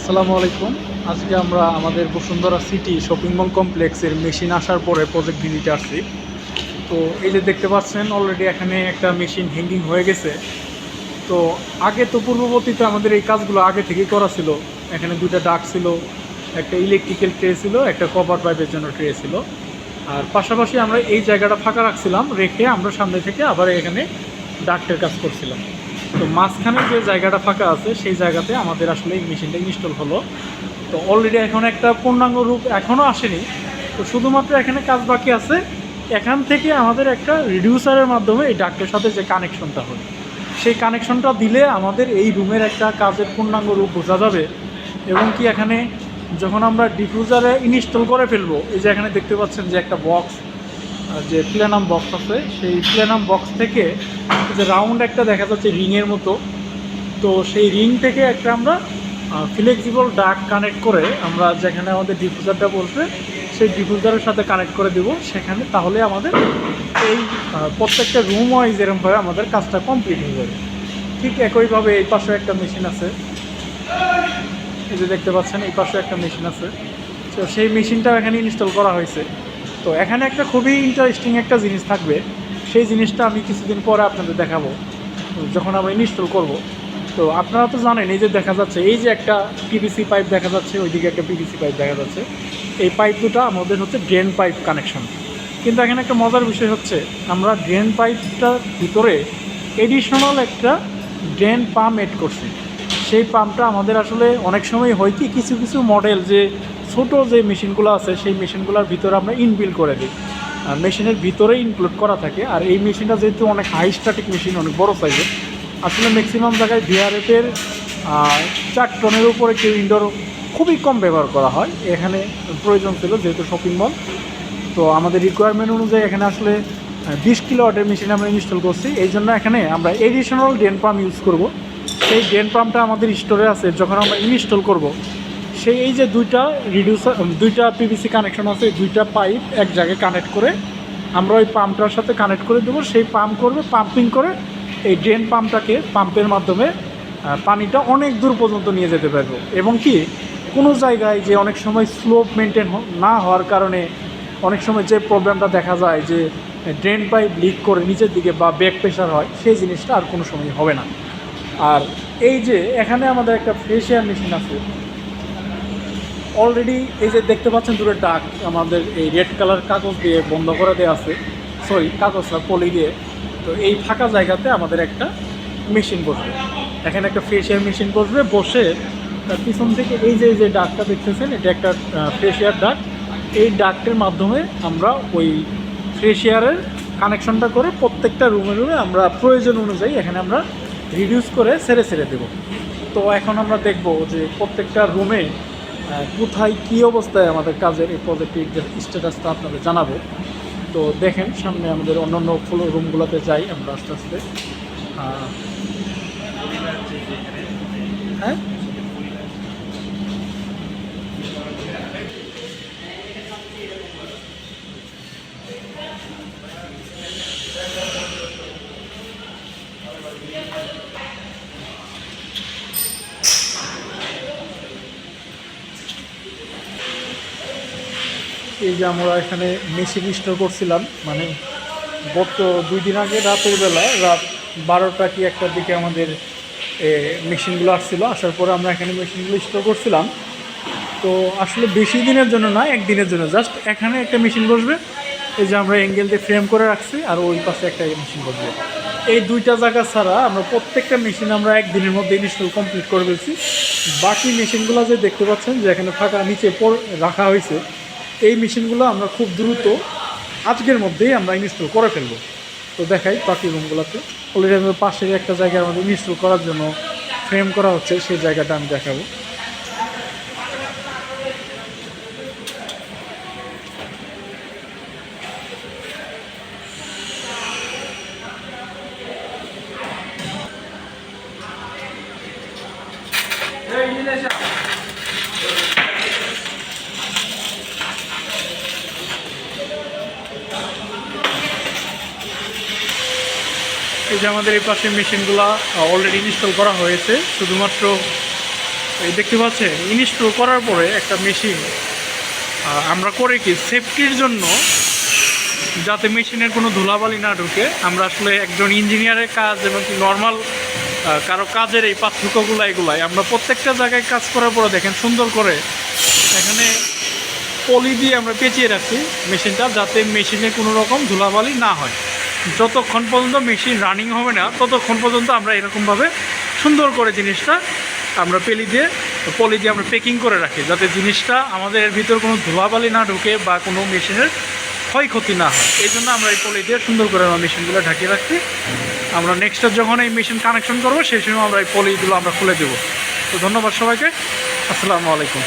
আসসালামু আলাইকুম। আজকে আমরা আমাদের বসুন্ধরা সিটি শপিং মল কমপ্লেক্সের মেশিন আসার পরে প্রজেক্ট ভিজিটে আসছি। তো এই যে দেখতে পাচ্ছেন অলরেডি এখানে একটা মেশিন হ্যাঙ্গিং হয়ে গেছে। তো আগে তো পূর্ববর্তীতে আমাদের এই কাজগুলো আগে থেকেই করা ছিল। এখানে দুইটা ডাক ছিল, একটা ইলেকট্রিক্যাল ট্রে ছিল, একটা কপার পাইপের জন্য ট্রে ছিল। আর পাশাপাশি আমরা এই জায়গাটা ফাঁকা রাখছিলাম, রেখে আমরা সামনে থেকে আবার এখানে ডাক্টের কাজ করছিলাম। তো মাঝখানে যে জায়গাটা ফাঁকা আছে সেই জায়গাতে আমাদের আসলে এই মেশিনটা ইনস্টল হলো। তো অলরেডি এখন একটা পূর্ণাঙ্গ রূপ এখনও আসেনি। তো শুধুমাত্র এখানে কাজ বাকি আছে। এখান থেকে আমাদের একটা রিডিউসারের মাধ্যমে এই ডাক্টের সাথে যে কানেকশনটা হয়, সেই কানেকশনটা দিলে আমাদের এই রুমের একটা কাজের পূর্ণাঙ্গ রূপ বোঝা যাবে। এবং কি এখানে যখন আমরা ডিফিউজারে ইনস্টল করে ফেলবো, এই যে এখানে দেখতে পাচ্ছেন যে একটা বক্স, যে প্ল্যানাম বক্স আছে, সেই প্ল্যানাম বক্স থেকে যে রাউন্ড একটা দেখা যাচ্ছে রিংয়ের মতো, তো সেই রিং থেকে একটা আমরা ফ্লেক্সিবল ডাক কানেক্ট করে আমরা যেখানে আমাদের ডিফিউজারটা বসবে সেই ডিফিউজারের সাথে কানেক্ট করে দেব সেখানে। তাহলে আমাদের এই প্রত্যেকটা রুম ওয়াইজ এরকমভাবে আমাদের কাজটা কমপ্লিট হয়ে যাবে। ঠিক একইভাবে এই পাশে একটা মেশিন আছে, এই যে দেখতে পাচ্ছেন এই পাশে একটা মেশিন আছে। তো সেই মেশিনটাও এখানে ইনস্টল করা হয়েছে। তো এখানে একটা খুবই ইন্টারেস্টিং একটা জিনিস থাকবে, সেই জিনিসটা আমি কিছুদিন পরে আপনাদের দেখাবো যখন আমরা ইনস্টল করব। তো আপনারা তো জানেন, এই যে দেখা যাচ্ছে এই যে একটা পিভিসি পাইপ দেখা যাচ্ছে, ওইদিকে একটা পিভিসি পাইপ দেখা যাচ্ছে। এই পাইপ দুটো আমাদের হচ্ছে ড্রেন পাইপ কানেকশন। কিন্তু এখানে একটা মজার বিষয় হচ্ছে, আমরা ড্রেন পাইপটার ভিতরে এডিশনাল একটা ড্রেন পাম্প এড করছি। সেই পাম্পটা আমাদের আসলে অনেক সময় হয় কি, কিছু কিছু মডেল যে ছোটো যে মেশিনগুলো আছে সেই মেশিনগুলোর ভিতরে আমরা ইনবিল্ড করে দিই, মেশিনের ভিতরে ইনক্লুড করা থাকে। আর এই মেশিনটা যেহেতু অনেক হাই স্ট্যাটিক মেশিন, অনেক বড় সাইজের, আসলে ম্যাক্সিমাম জায়গায় ভিআরএফের 4 টনের উপরে কেউ ইনডোর খুবই কম ব্যবহার করা হয়। এখানে প্রয়োজন ছিল যেহেতু শপিং মল, তো আমাদের রিকোয়ারমেন্ট অনুযায়ী এখানে আসলে 20 কিলোওয়াটের মেশিন আমরা ইনস্টল করছি। এই জন্য এখানে আমরা এডিশনাল ড্রেন পাম্প ইউজ করব। সেই ড্রেন পাম্পটা আমাদের স্টোরে আছে, যখন আমরা ইনস্টল করব সেই এই যে দুইটা পিভিসি কানেকশন আছে, দুইটা পাইপ এক জায়গায় কানেক্ট করে আমরা ওই পাম্পটার সাথে কানেক্ট করে দেবো। সেই পাম্প করবে, পাম্পিং করে এই ড্রেন পাম্পটাকে পাম্পের মাধ্যমে পানিটা অনেক দূর পর্যন্ত নিয়ে যেতে পারবো। এবং কি কোনো জায়গায় যে অনেক সময় স্লোপ মেনটেন না হওয়ার কারণে অনেক সময় যে প্রবলেমটা দেখা যায় যে ড্রেন পাইপ লিক করে নিচের দিকে বা ব্যাক প্রেশার হয়, সেই জিনিসটা আর কোনো সময় হবে না। আর এই যে এখানে আমাদের একটা ফ্রেশ এয়ার মেশিন আছে অলরেডি, এই যে দেখতে পাচ্ছেন দূরে ডাক আমাদের এই রেড কালার কাগজ দিয়ে বন্ধ করে দেওয়া আছে, সরি কাগজ না, পলি দিয়ে। তো এই ফাঁকা জায়গাতে আমাদের একটা মেশিন বসবে, এখানে একটা ফ্রেশ এয়ার মেশিন বসবে। বসে তার পিছন থেকে এই যে ডাকটা দেখতেছেন, এটা একটা ফ্রেশ এয়ার ডাক। এই ডাকটের মাধ্যমে আমরা ওই ফ্রেশ এয়ারের কানেকশনটা করে প্রত্যেকটা রুমে রুমে আমরা প্রয়োজন অনুযায়ী এখানে আমরা রিডিউস করে ছেড়ে দেব। তো এখন আমরা দেখব যে প্রত্যেকটা রুমে কোথায় কী অবস্থায় আমাদের কাজের এই প্রজেক্টের স্ট্যাটাসটা আপনাদের জানাবো। তো দেখেন সামনে আমাদের অন্যান্য ফ্লোর রুমগুলোতে যাই আমরা আস্তে আস্তে। হ্যাঁ, এই যে আমরা এখানে মেশিন স্টোর করছিলাম, মানে গত 2 দিন আগে রাতের বেলা রাত 12টা কি 1টার দিকে আমাদের মেশিনগুলো আসছিলো। আসার পরে আমরা এখানে মেশিনগুলো স্টোর করছিলাম। তো আসলে বেশি দিনের জন্য না, একদিনের জন্য জাস্ট এখানে একটা মেশিন বসবে। এই যে আমরা অ্যাঙ্গেল দিয়ে ফ্রেম করে রাখছি, আর ওই পাশে একটা মেশিন বসবে। এই দুইটা জায়গা ছাড়া আমরা প্রত্যেকটা মেশিন আমরা একদিনের মধ্যে ইনস্টল কমপ্লিট করে ফেলছি। বাকি মেশিনগুলো যে দেখতে পাচ্ছেন যে এখানে ফাঁকা নিচে রাখা হয়েছে, এই মেশিনগুলো আমরা খুব দ্রুত আজকের মধ্যেই আমরা ইনস্টল করে ফেলবো। তো দেখাই বাকি রুমগুলোতে অলরেডি আমাদের পাশের একটা জায়গায় আমাদের ইনস্টল করার জন্য ফ্রেম করা হচ্ছে, সেই জায়গাটা আমি দেখাবো। এই যে আমাদের এই পাশে মেশিনগুলো অলরেডি ইনস্টল করা হয়েছে, শুধুমাত্র এই দেখতে পাচ্ছেন ইনস্টল করার পরে একটা মেশিন আমরা করে কি সেফটির জন্য, যাতে মেশিনের কোনো ধুলাবালি না ঢুকে, আমরা আসলে একজন ইঞ্জিনিয়ারের কাজ এবং কি নর্মাল কারো কাজের এই পার্থক্যগুলো এগুলাই আমরা প্রত্যেকটা জায়গায় কাজ করার পরে দেখেন সুন্দর করে এখানে পলি দিয়ে আমরা পেঁচিয়ে রাখছি মেশিনটা, যাতে মেশিনে কোনো রকম ধুলাবালি না হয়। যতক্ষণ পর্যন্ত মেশিন রানিং হবে না ততক্ষণ পর্যন্ত আমরা এরকমভাবে সুন্দর করে জিনিসটা আমরা পলি দিয়ে আমরা প্যাকিং করে রাখি, যাতে জিনিসটা আমাদের এর ভিতর কোনো ধুলাবালি না ঢুকে বা কোনো মেশিনের ক্ষয়ক্ষতি না হয়। এই জন্য আমরা এই পলি দিয়ে সুন্দর করে আমরা মেশিনগুলো ঢাকিয়ে রাখছি। আমরা নেক্সট যখন এই মেশিন কানেকশন করবো সেই সময় আমরা এই পলিগুলো আমরা খুলে দেবো। তো ধন্যবাদ সবাইকে, আসসালামু আলাইকুম।